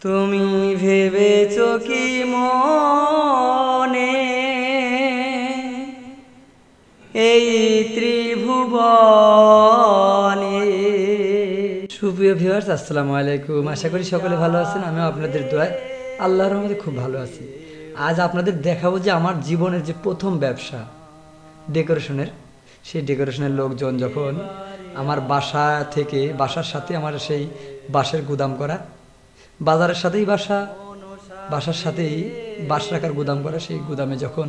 তুমি ভেবেছো কি মনে এই ত্রিভুবনে। সুপ্রিয় ভিউয়ার্স, আসসালামু আলাইকুম। আশা করি সকলে ভালো আছেন। আমিও আপনাদের দোয়ায় আল্লাহর রহমতে খুব ভালো আছি। আজ আপনাদের দেখাবো যে আমার জীবনের যে প্রথম ব্যবসা ডেকোরেশনের, সেই ডেকোরেশনের লোকজন যখন আমার বাসা থেকে, বাসার সাথে আমার সেই বাঁশের গুদাম করা, বাজারের সাথেই বাসা, বাসার সাথেই বাঁশ রাখার গুদাম করা, সেই গুদামে যখন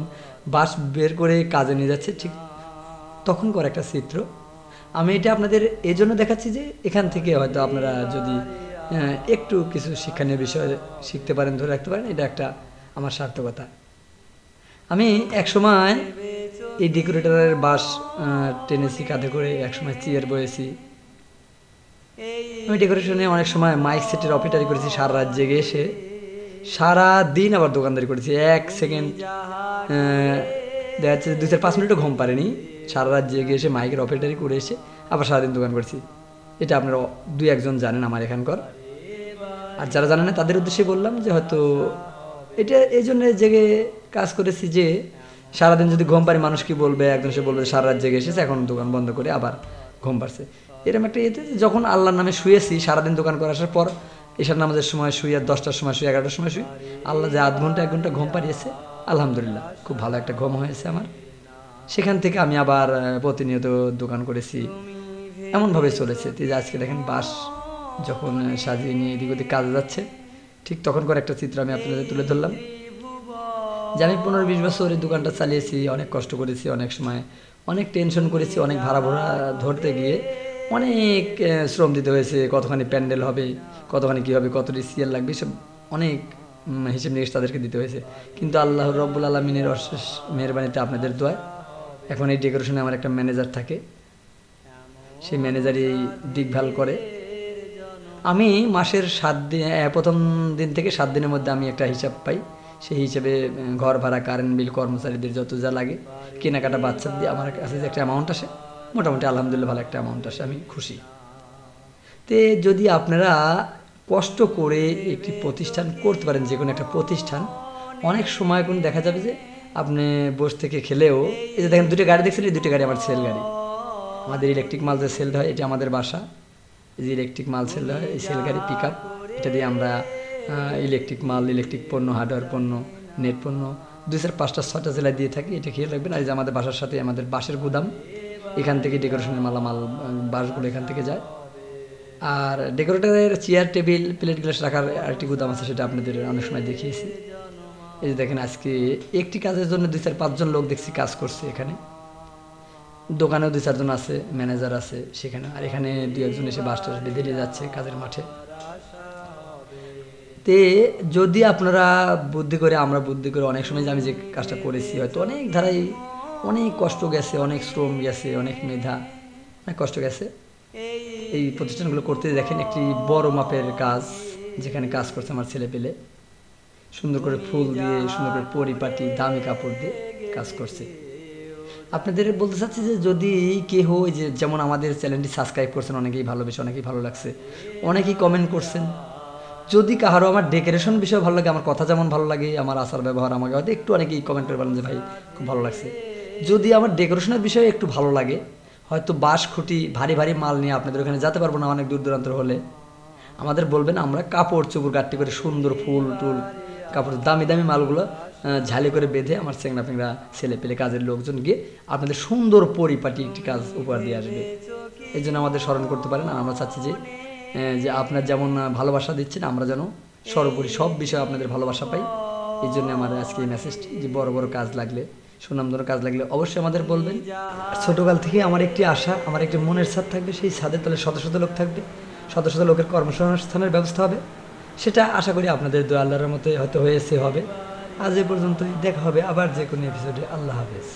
বাঁশ বের করে কাজে নিয়ে যাচ্ছে, ঠিক তখন করা একটা চিত্র। আমি এটা আপনাদের এই জন্য দেখাচ্ছি যে এখান থেকে হয়তো আপনারা যদি একটু কিছু শিক্ষণীয় বিষয় শিখতে পারেন, ধরে রাখতে পারেন, এটা একটা আমার সার্থকতা। আমি একসময় এই ডেকোরেটরের বাঁশ টেনেছি কাঁধে করে, একসময় চেয়ার বয়েছি। আমি ডেকোরেশনে অনেক সময় মাইক সেটের অপারেটরি করেছি, সারা রাত জেগে এসে সারা দিন আবার দোকানদারি করেছি। এক সেকেন্ড দেখা যাচ্ছে 2-4-5 মিনিটও ঘুম পারেনি, সারা রাত জেগে এসে মাইকের অপারেটরি করে এসে আবার সারাদিন দোকান করেছি। এটা আপনারা 2-1 জানেন আমার এখানকার, আর যারা জানেন না তাদের উদ্দেশ্যে বললাম যে হয়তো এটা এই জন্য জেগে কাজ করেছি যে সারাদিন যদি ঘুম পারি মানুষ কি বলবে, একজন সে বলবে সারা রাত জেগে এসেছে, এখন দোকান বন্ধ করে আবার ঘুম পারছে। এরকম একটা ইয়েতে যখন আল্লাহর নামে শুয়েছি, সারাদিন দোকান করে আসার পর এশার নামাজের সময় শুই, আর 10টার সময় শুই, 11টার সময় শুই, আল্লাহ যে 1 ঘন্টা 1 ঘন্টা ঘুম পাড়িয়েছে, আলহামদুলিল্লাহ খুব ভালো একটা ঘুম হয়েছে আমার। সেখান থেকে আমি আবার প্রতিনিয়ত দোকান করেছি, এমনভাবে চলেছে যে আজকে দেখেন বাঁশ যখন সাজিয়ে নিয়ে এদিক ওদিক কাজে যাচ্ছে, ঠিক তখন করে একটা চিত্র আমি আপনাদের তুলে ধরলাম। যে আমি 15-20 বছর এই দোকানটা চালিয়েছি, অনেক কষ্ট করেছি, অনেক সময় অনেক টেনশন করেছি, অনেক ভাড়া ধরতে গিয়ে অনেক শ্রম দিতে হয়েছে, কতখানি প্যান্ডেল হবে, কতখানি কী হবে, কতটি সিএল লাগবে, সব অনেক হিসেব নিকেশ তাদেরকে দিতে হয়েছে। কিন্তু আল্লাহ রব্বুল আলমিনের অশেষ মেহরবানিতে, আপনাদের দোয়ায় এখন এই ডেকোরেশনে আমার একটা ম্যানেজার থাকে, সেই ম্যানেজারই দেখভাল করে। আমি মাসের 7 দিন, প্রথম দিন থেকে 7 দিনের মধ্যে আমি একটা হিসাব পাই। সেই হিসেবে ঘর ভাড়া, কারেন্ট বিল, কর্মচারীদের যত যা লাগে, কেনাকাটা, বাচ্চার দিয়ে আমার কাছে যে একটা অ্যামাউন্ট আসে, মোটামুটি আলহামদুলিল্লাহ ভালো একটা অ্যামাউন্ট আসে, আমি খুশি। তে যদি আপনারা কষ্ট করে একটি প্রতিষ্ঠান করতে পারেন, যে কোনো একটা প্রতিষ্ঠান, অনেক সময় কোন দেখা যাবে যে আপনি বসে থেকে খেলেও, এই যে দেখেন 2টা গাড়ি দেখছেন, এই 2টা গাড়ি আমার সেল গাড়ি, আমাদের ইলেকট্রিক মাল যে সেল হয়, এটা আমাদের বাসা, এই যে ইলেকট্রিক মাল সেল হয়, এই সেল গাড়ি পিক আপ, এটা দিয়ে আমরা ইলেকট্রিক মাল, ইলেকট্রিক পণ্য, হার্ডওয়্যার পণ্য, নেট পণ্য 2-4-5-6টা জেলায় দিয়ে থাকি। এটা খেয়াল রাখবেন। আর এই যে আমাদের বাসার সাথে আমাদের বাঁশের গুদাম, এখান থেকে ডেকোরেশনের মালামাল, বাঁশগুলো এখান থেকে যায়। আর ডেকোরেটরের চেয়ার, টেবিল, প্লেট গ্লাস রাখার আরেকটি গুদাম আছে, সেটা আপনাদের অনেক সময় দেখিয়েছি। এই যে দেখেন আজকে একটি কাজের জন্য 2-4-5 জন লোক দেখছি কাজ করছে এখানে। দোকানেও 2-4 জন আছে, ম্যানেজার আছে সেখানে, আর এখানে 2-1 জন এসে বাসটা বেঁধে নিয়ে যাচ্ছে কাজের মাঠে। তে যদি আপনারা বুদ্ধি করে, আমরা বুদ্ধি করে, অনেক সময় যে আমি যে কাজটা করেছি, হয়তো অনেক ধারায় অনেক কষ্ট গেছে, অনেক শ্রম গেছে, অনেক মেধা, অনেক কষ্ট গেছে এই প্রতিষ্ঠানগুলো করতে। দেখেন একটি বড় মাপের কাজ, যেখানে কাজ করছে আমার ছেলে পেলে, সুন্দর করে ফুল দিয়ে, সুন্দর করে পরিপাটি দামি কাপড় দিয়ে কাজ করছে। আপনাদের বলতে চাচ্ছি যে যদি কেহ, যে যেমন আমাদের চ্যানেলটি সাবস্ক্রাইব করছেন, অনেকেই ভালোবেসে, অনেকেই ভালো লাগছে, অনেকেই কমেন্ট করছেন, যদি কাহারও আমার ডেকোরেশন বিষয় ভালো লাগে, আমার কথা যেমন ভালো লাগে, আমার আচার ব্যবহার, আমাকে হয়তো একটু অনেকেই কমেন্ট করে বলেন যে ভাই খুব ভালো লাগছে, যদি আমার ডেকোরেশনের বিষয়ে একটু ভালো লাগে, হয়তো বাঁশ খুঁটি, ভারী ভারী মাল নিয়ে আপনাদের ওখানে যেতে পারবো না, অনেক দূর দূরান্তর হলে আমাদের বলবেন, আমরা কাপড় চোপড় গাঁটটি করে সুন্দর ফুল টুল কাপড়, দামি দামি মালগুলো ঝালি করে বেঁধে আমার চেংড়া ফেংড়া ছেলে পেলে কাজের লোকজন গিয়ে আপনাদের সুন্দর পরিপাটি একটি কাজ উপহার দিয়ে আসবে। এই জন্য আমাদের স্মরণ করতে পারেন। আর আমরা চাচ্ছি যে আপনার যেমন ভালোবাসা দিচ্ছেন, আমরা যেন সর্বোপরি সব বিষয়ে আপনাদের ভালোবাসা পাই। এই জন্য আমার আজকে এই মেসেজটি, যে বড় বড় কাজ লাগলে, সুনামধন্য কাজ লাগলে অবশ্যই আমাদের বলবেন। ছোটোকাল থেকে আমার একটি আশা, আমার একটি মনের ছাদ থাকবে, সেই ছাদের তলে শত শত লোক থাকবে, শত শত লোকের কর্মসংস্থানের ব্যবস্থা হবে। সেটা আশা করি আপনাদের দোয়া আল্লাহর মতে হয়তো হয়েছে, হবে। আজ এ পর্যন্তই, দেখা হবে আবার যে কোনো এপিসোডে। আল্লাহ হাফেজ।